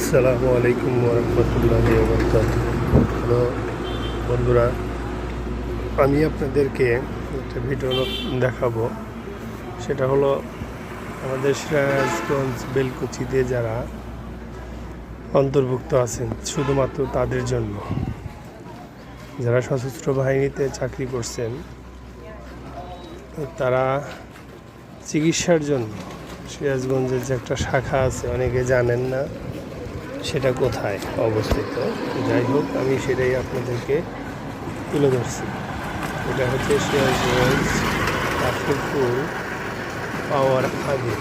আসসালামু আলাইকুম ওরহমতুল্লাহি ওয়াবারাকাতুহু। হ্যালো বন্ধুরা, আমি আপনাদেরকে একটা ভিডিও দেখাবো। সেটা হলো আমাদের সিরাজগঞ্জ বেলকুচিতে যারা অন্তর্ভুক্ত আছেন, শুধুমাত্র তাদের জন্য। যারা সশস্ত্র বাহিনীতে চাকরি করছেন, তারা চিকিৎসার জন্য সিরাজগঞ্জের যে একটা শাখা আছে, অনেকে জানেন না সেটা কোথায় অবস্থিত। যাই হোক, আমি সেটাই আপনাদেরকে তুলে ধরছি। এটা হচ্ছে সিরাজগঞ্জ কাঠেরপুল পাওয়ার আগে,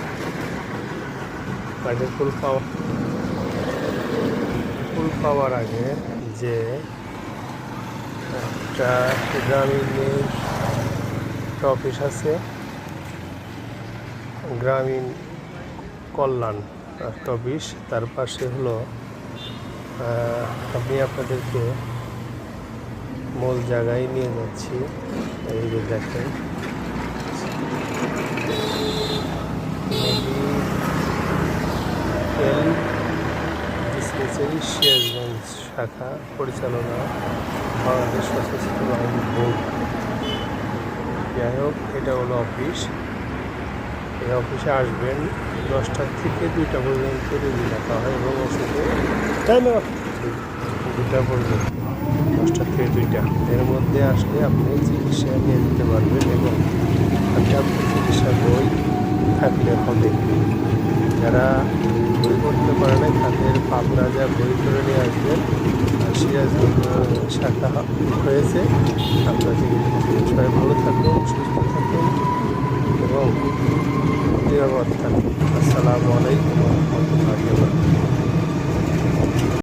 কাঠেরপুল পাওয়ার আগে যে একটা গ্রামীণের অফিস আছে, গ্রামীণ কল্যাণ একটা অফিস, তার পাশে হলো আমি আপনাদেরকে মূল জায়গায় নিয়ে যাচ্ছি। এই যে দেখেন, ডিসপেন্সারি সিরাজগঞ্জ শাখা পরিচালনা বাংলাদেশ সশস্ত্র বাহিনী বোর্ড। যাই হোক, এটা হলো অফিস। এই অফিসে আসবেন 10টা থেকে 2টা পর্যন্ত রুগী রাখা হয় এবং ওষুধে 2টা পর্যন্ত, 10টা থেকে 2টা এর মধ্যে আসলে আপনি চিকিৎসা নিয়ে যেতে পারবেন এবং আপনার চিকিৎসা বই থাকলে হবে। যারা বই করতে পারে না, তাদের পাবনা যা বই করে নিয়ে আসবেন। আর সিরাজগঞ্জ শাখা হয়েছে। আপনার সবাই ভালো থাকুন, সুস্থ থাকুন এবং নিরাপদ থাকুন। আসসালামু আলাইকুম ওয়া রাহমাতুল্লাহি ওয়া বারাকাতুহু।